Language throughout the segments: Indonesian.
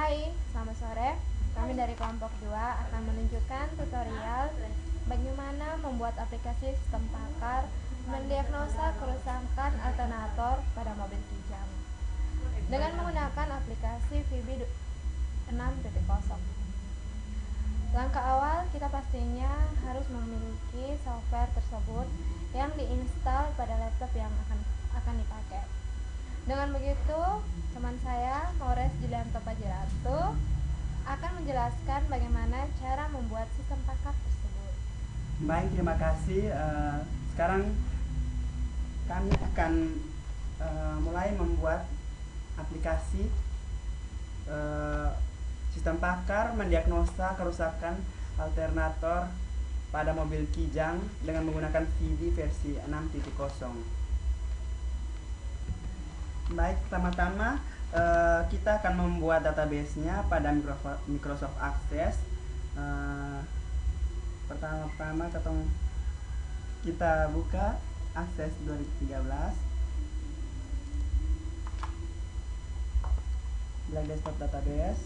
Hai, selamat sore. Kami dari kelompok 2 akan menunjukkan tutorial bagaimana membuat aplikasi sistem pakar mendiagnosa kerusakan alternator pada mobil Kijang dengan menggunakan aplikasi VB 6.0. Langkah awal, kita pastinya harus memiliki software tersebut yang diinstal pada laptop yang akan dipakai. Dengan begitu, teman saya, Maures Julianto Pajiratu, akan menjelaskan bagaimana cara membuat sistem pakar tersebut. Baik, terima kasih. Sekarang kami akan mulai membuat aplikasi sistem pakar mendiagnosa kerusakan alternator pada mobil Kijang dengan menggunakan VB versi 6.0. Baik, pertama-tama kita akan membuat database-nya pada Microsoft Access. Pertama-tama kita buka Access 2013, Black Desktop Database.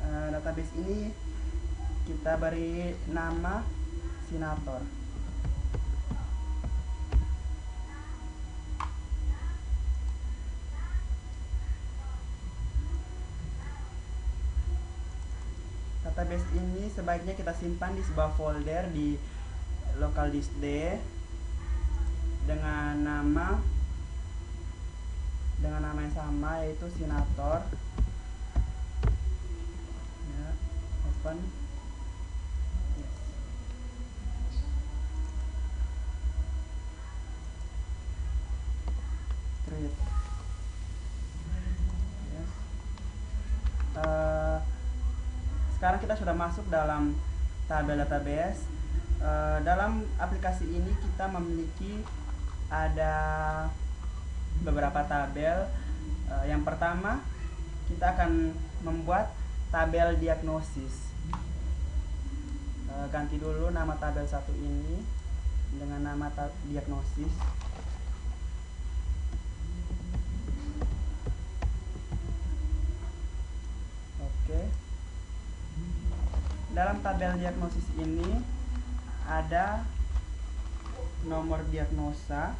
Database ini kita beri nama Sinator. Database ini sebaiknya kita simpan di sebuah folder di local disk D dengan nama yang sama, yaitu Sinator. Ya, open. Yes. Create. Yes. Sekarang kita sudah masuk dalam tabel database. Dalam aplikasi ini kita memiliki ada beberapa tabel. Yang pertama, kita akan membuat tabel diagnosis. Ganti dulu nama tabel 1 ini dengan nama diagnosis. Oke. Dalam tabel diagnosis ini ada nomor diagnosa,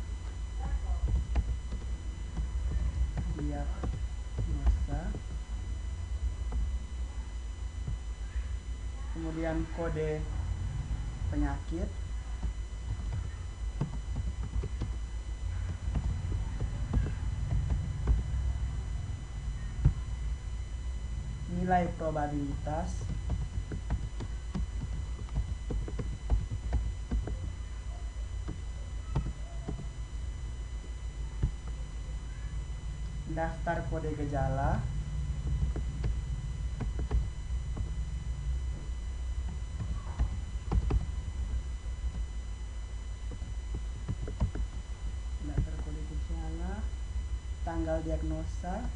kemudian kode penyakit, nilai probabilitas, daftar kode gejala, tanggal diagnosa,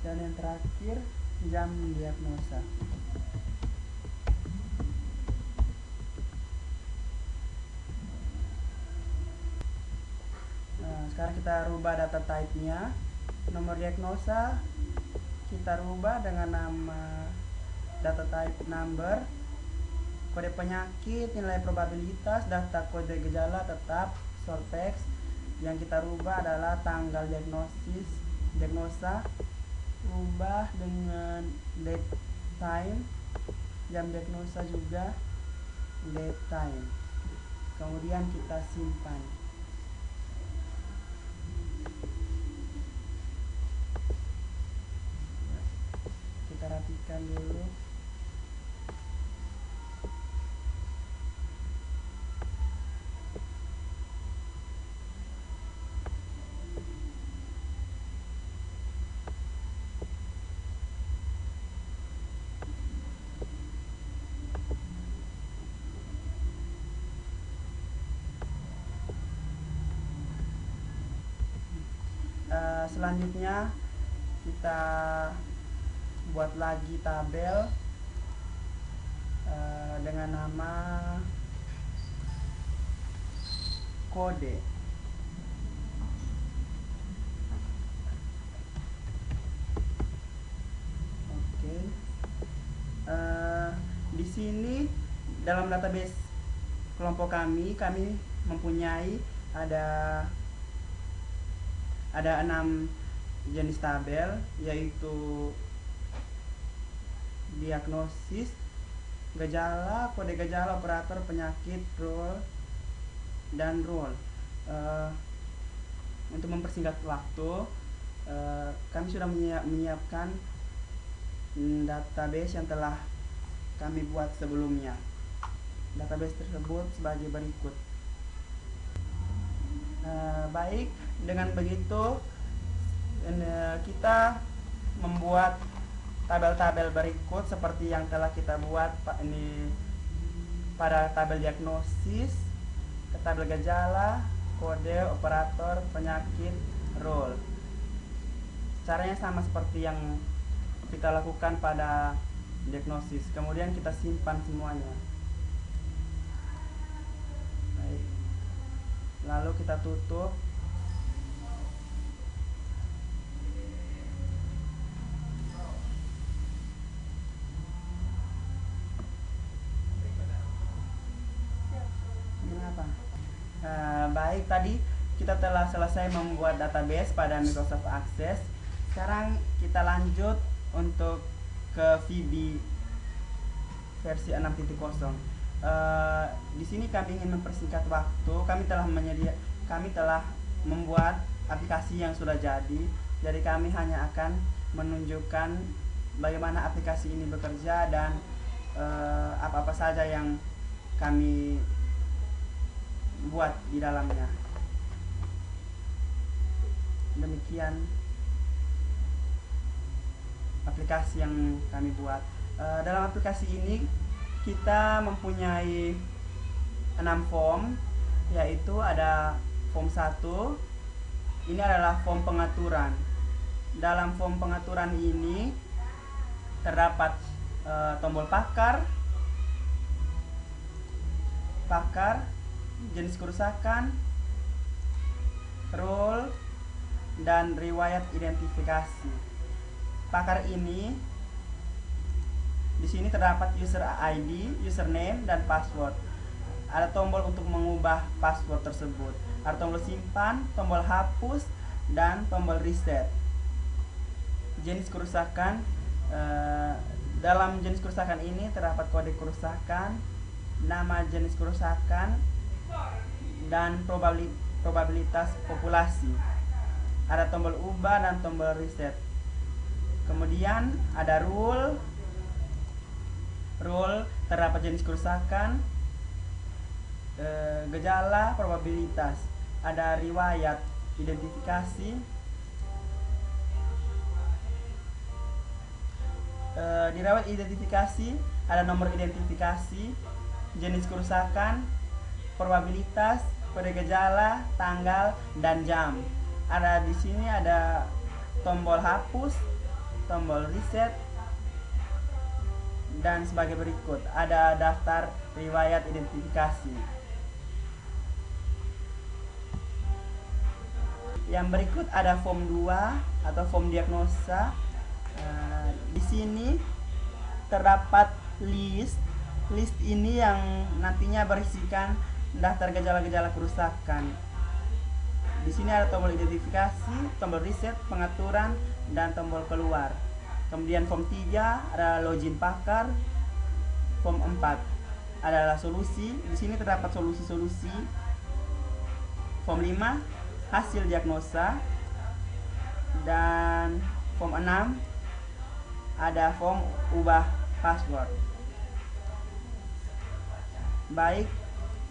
dan yang terakhir jam diagnosa. Sekarang kita rubah data type-nya. Nomor diagnosa kita rubah dengan nama data type number. Kode penyakit, nilai probabilitas, daftar kode gejala tetap short text. Yang kita rubah adalah tanggal diagnosa, rubah dengan date time, jam diagnosa juga date time. Kemudian kita simpan. Kita rapikan dulu. Selanjutnya kita buat lagi tabel dengan dengan nama kode. Oke. Di sini dalam database kelompok kami mempunyai ada 6 jenis tabel, yaitu diagnosis, gejala, kode gejala, operator, penyakit, role, dan role. Untuk mempersingkat waktu, kami sudah menyiapkan database yang telah kami buat sebelumnya. Database tersebut sebagai berikut. Baik, dengan begitu kita membuat tabel-tabel berikut seperti yang telah kita buat ini pada tabel diagnosis, tabel gejala, kode, operator, penyakit, role. Caranya sama seperti yang kita lakukan pada diagnosis. Kemudian kita simpan semuanya. Baik. Lalu kita tutup. Baik, tadi kita telah selesai membuat database pada Microsoft Access. Sekarang kita lanjut untuk ke VB versi 6.0. Di sini kami ingin mempersingkat waktu. Kami telah membuat aplikasi yang sudah jadi. Jadi kami hanya akan menunjukkan bagaimana aplikasi ini bekerja dan apa-apa saja yang kami buat di dalamnya. Demikian aplikasi yang kami buat. Dalam aplikasi ini kita mempunyai 6 form, yaitu ada form 1. Ini adalah form pengaturan. Dalam form pengaturan ini terdapat tombol pakar, jenis kerusakan, role, dan riwayat identifikasi. Pakar ini di sini terdapat user ID, username, dan password. Ada tombol untuk mengubah password tersebut. Ada tombol simpan, tombol hapus, dan tombol reset. Jenis kerusakan, dalam jenis kerusakan ini terdapat kode kerusakan, nama jenis kerusakan, dan probabilitas populasi. Ada tombol ubah dan tombol reset. Kemudian ada rule terdapat jenis kerusakan, gejala, probabilitas. Ada riwayat identifikasi, di riwayat identifikasi ada nomor identifikasi, jenis kerusakan, probabilitas, kode gejala, tanggal, dan jam. Ada di sini ada tombol hapus, tombol reset, dan sebagai berikut. Ada daftar riwayat identifikasi. Yang berikut ada form 2 atau form diagnosa. Di sini terdapat list. List ini yang nantinya berisikan daftar gejala-gejala kerusakan. Di sini ada tombol identifikasi, tombol reset, pengaturan, dan tombol keluar. Kemudian form 3 ada login pakar. Form 4 adalah solusi. Di sini terdapat solusi-solusi. Form 5 hasil diagnosa. Dan form 6 ada form ubah password. Baik,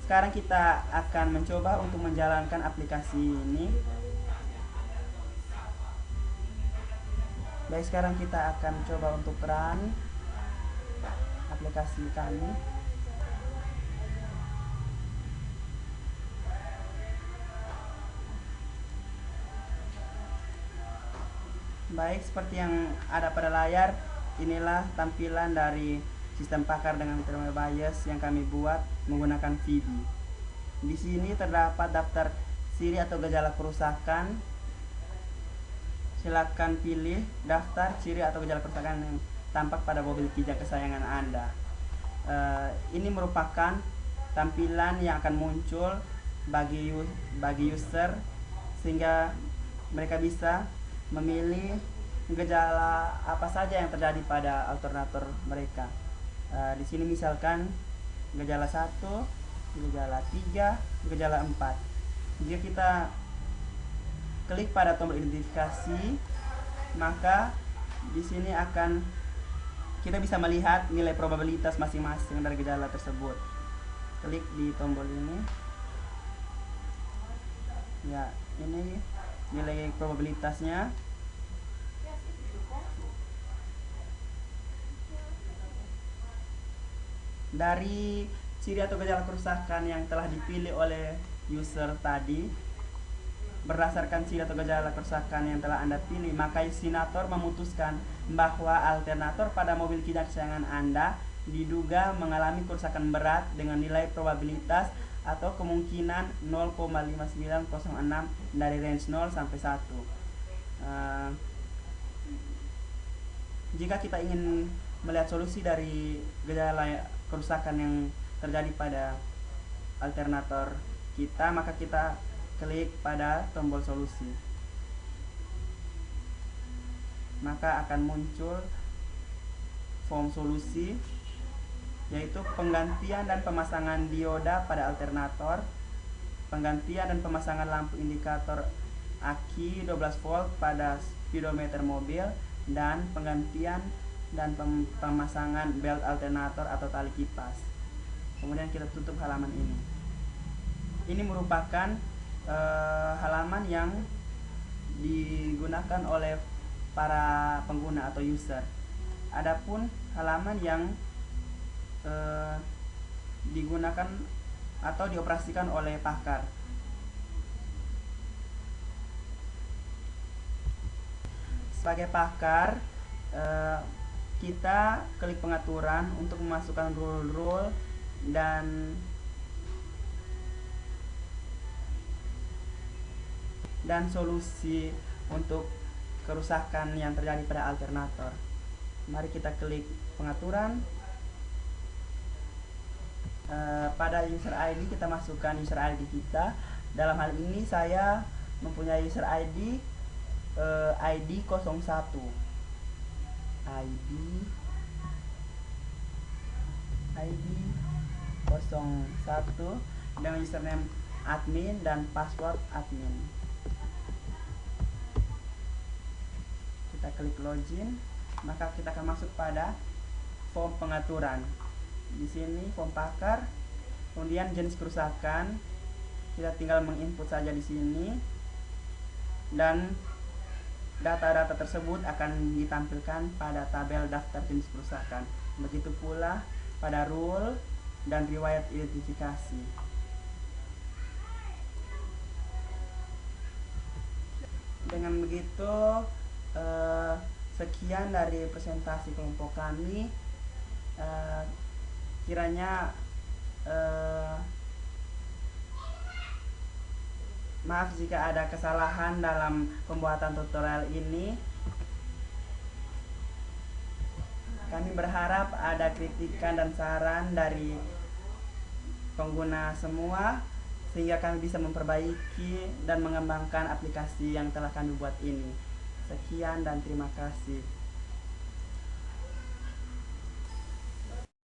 sekarang kita akan mencoba untuk menjalankan aplikasi ini. Baik, sekarang kita akan coba untuk run aplikasi kami. Baik, seperti yang ada pada layar, inilah tampilan dari sistem pakar dengan terminal BIOS yang kami buat menggunakan VB. Di sini terdapat daftar ciri atau gejala kerusakan. Silakan pilih daftar ciri atau gejala kerusakan yang tampak pada mobil Kijang kesayangan Anda. Ini merupakan tampilan yang akan muncul bagi user sehingga mereka bisa memilih gejala apa saja yang terjadi pada alternator mereka. Di sini misalkan gejala 1, gejala 3, gejala 4. Jika kita klik pada tombol identifikasi, maka di sini kita bisa melihat nilai probabilitas masing-masing dari gejala tersebut. Klik di tombol ini. Ya, ini nilai probabilitasnya. Dari ciri atau gejala kerusakan yang telah dipilih oleh user tadi, berdasarkan ciri atau gejala kerusakan yang telah Anda pilih, maka estimator memutuskan bahwa alternator pada mobil Kijang kesayangan Anda diduga mengalami kerusakan berat dengan nilai probabilitas atau kemungkinan 0,5906 dari range 0 sampai 1. Jika kita ingin melihat solusi dari gejala kerusakan yang terjadi pada alternator kita, maka kita klik pada tombol solusi. Maka akan muncul form solusi, yaitu penggantian dan pemasangan dioda pada alternator, penggantian dan pemasangan lampu indikator aki 12 volt pada speedometer mobil, dan penggantian dan pemasangan belt alternator atau tali kipas. Kemudian kita tutup halaman ini. Ini merupakan halaman yang digunakan oleh para pengguna atau user. Adapun halaman yang digunakan atau dioperasikan oleh pakar. Sebagai pakar, kita klik pengaturan untuk memasukkan rule-rule dan solusi untuk kerusakan yang terjadi pada alternator. Mari kita klik pengaturan. Pada user ID kita masukkan user ID kita. Dalam hal ini saya mempunyai user ID ID 01 ID 01 dengan username admin dan password admin. Kita klik login, maka kita akan masuk pada form pengaturan. Di sini form pakar, kemudian jenis kerusakan, kita tinggal menginput saja di sini, dan data-data tersebut akan ditampilkan pada tabel daftar jenis kerusakan. Begitu pula pada rule dan riwayat identifikasi. Dengan begitu, sekian dari presentasi kelompok kami. Kiranya maaf jika ada kesalahan dalam pembuatan tutorial ini. Kami berharap ada kritikan dan saran dari pengguna semua, sehingga kami bisa memperbaiki dan mengembangkan aplikasi yang telah kami buat ini. Sekian dan terima kasih.